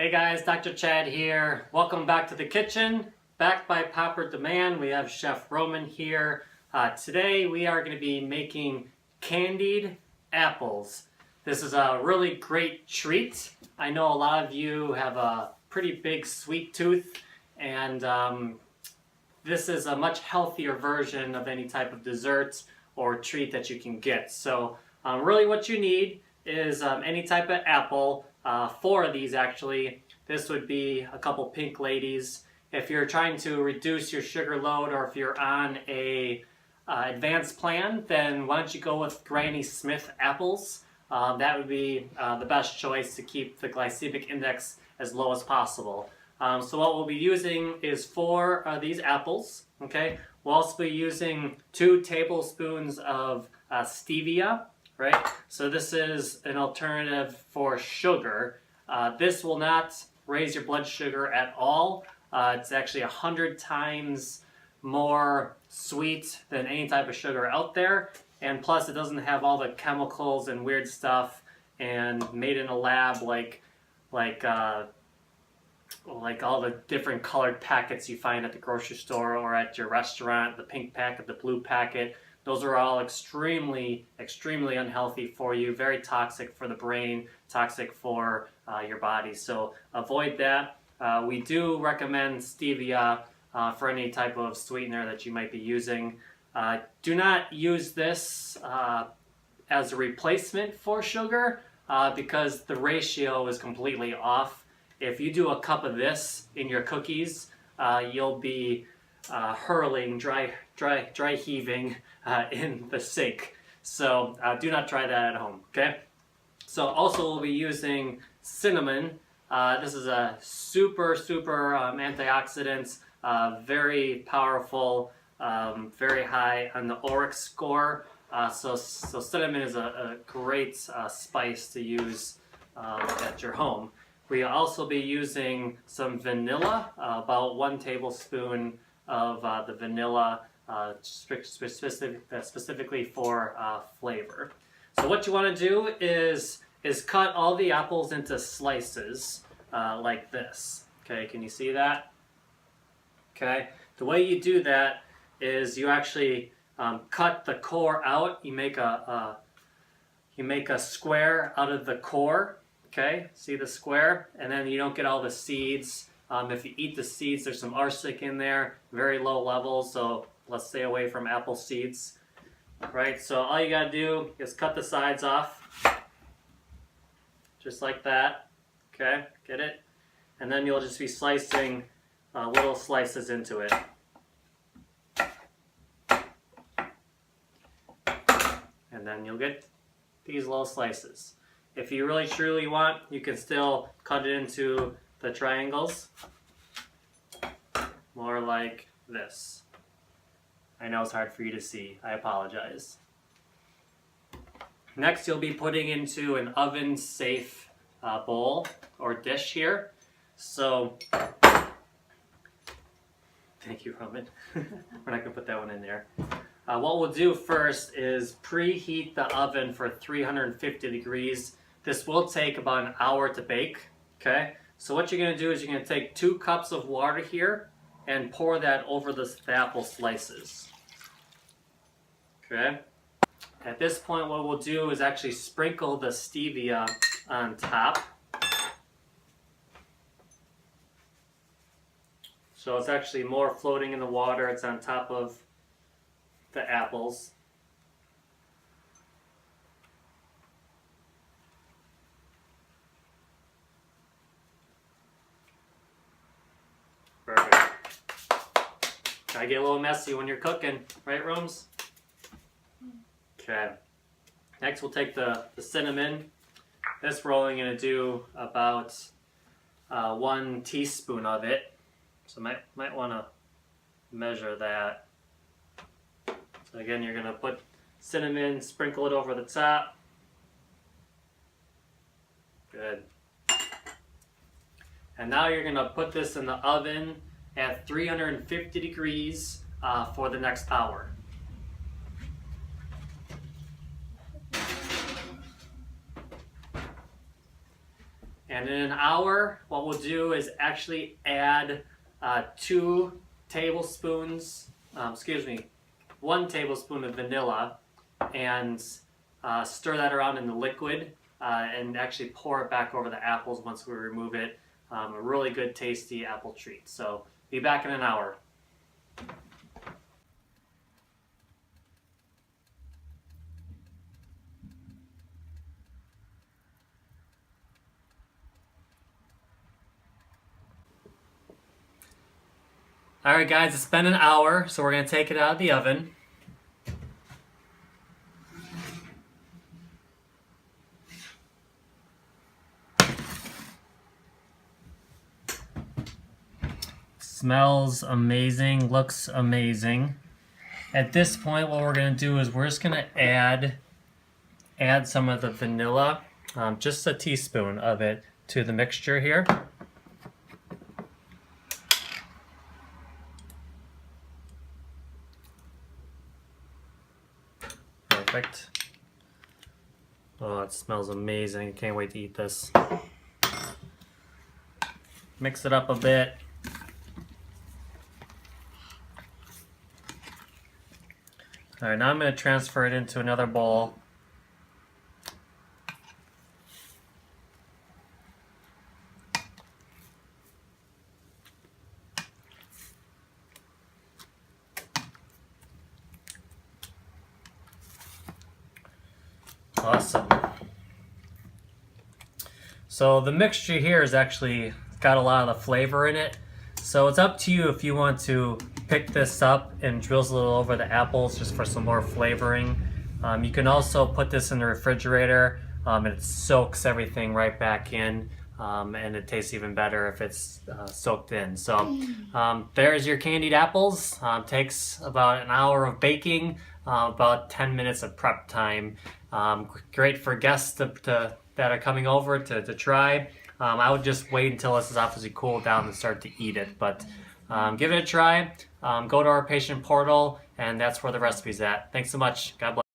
Hey guys, Dr. Chad here. Welcome back to the kitchen. Backed by Popper Demand, we have Chef Roman here. Today we are going to be making candied apples. This is a really great treat. I know a lot of you have a pretty big sweet tooth, and this is a much healthier version of any type of dessert or treat that you can get. So really what you need is any type of apple. 4 of these actually. This would be a couple pink ladies. If you're trying to reduce your sugar load, or if you're on a advanced plan, then why don't you go with Granny Smith apples. That would be the best choice to keep the glycemic index as low as possible. So what we'll be using is 4 of these apples. Okay, we'll also be using 2 tablespoons of stevia. Right, so this is an alternative for sugar. This will not raise your blood sugar at all. It's actually 100 times more sweet than any type of sugar out there, and plus it doesn't have all the chemicals and weird stuff and made in a lab like all the different colored packets you find at the grocery store or at your restaurant. The pink packet, the blue packet. Those are all extremely unhealthy for you, very toxic for the brain, toxic for your body. So avoid that. We do recommend stevia for any type of sweetener that you might be using. Do not use this as a replacement for sugar because the ratio is completely off. If you do a cup of this in your cookies, you'll be hurling, dry heaving in the sink. So do not try that at home, okay? So also we'll be using cinnamon. This is a super antioxidant, very powerful, very high on the ORAC score. So cinnamon is a great spice to use at your home. We'll also be using some vanilla, about 1 tablespoon of the vanilla, specifically for flavor. So what you want to do is cut all the apples into slices like this. Okay, can you see that? Okay, the way you do that is you actually cut the core out. You make a square out of the core. Okay, see the square, and then you don't get all the seeds. If you eat the seeds, there's some arsenic in there, very low levels, so let's stay away from apple seeds. Right, so all you gotta do is cut the sides off, just like that. Okay, get it? And then you'll just be slicing little slices into it. And then you'll get these little slices. If you really truly want, you can still cut it into the triangles, more like this. I know it's hard for you to see. I apologize. Next, you'll be putting into an oven-safe bowl or dish here. So, thank you, Roman. We're not gonna put that one in there. What we'll do first is preheat the oven for 350 degrees. This will take about an hour to bake, okay? So what you're going to do is you're going to take 2 cups of water here and pour that over the apple slices. Okay? At this point, what we'll do is actually sprinkle the stevia on top. So it's actually more floating in the water. It's on top of the apples. Perfect. Gotta get a little messy when you're cooking, right, Rooms? Okay. Next, we'll take the cinnamon. This we're only going to do about 1 teaspoon of it. So might want to measure that. So again, you're going to put cinnamon, sprinkle it over the top. Good. And now you're going to put this in the oven at 350 degrees for the next hour. And in an hour, what we'll do is actually add 2 tablespoons, 1 tablespoon of vanilla, and stir that around in the liquid and actually pour it back over the apples once we remove it. A really good tasty apple treat. So be back in an hour. Alright guys, it's been an hour, so we're going to take it out of the oven. Smells amazing, looks amazing. At this point, what we're going to do is we're just going to add some of the vanilla, just a teaspoon of it, to the mixture here. Perfect. Oh, it smells amazing. I can't wait to eat this. Mix it up a bit. All right, now I'm going to transfer it into another bowl. Awesome. So the mixture here is actually got a lot of the flavor in it. So it's up to you if you want to pick this up and drizzle it over the apples just for some more flavoring. You can also put this in the refrigerator and it soaks everything right back in, and it tastes even better if it's soaked in. So there's your candied apples. Takes about an hour of baking, about 10 minutes of prep time. Great for guests that are coming over to try. I would just wait until this is obviously cooled down and start to eat it, but give it a try. Go to our patient portal, and that's where the recipe's at. Thanks so much. God bless.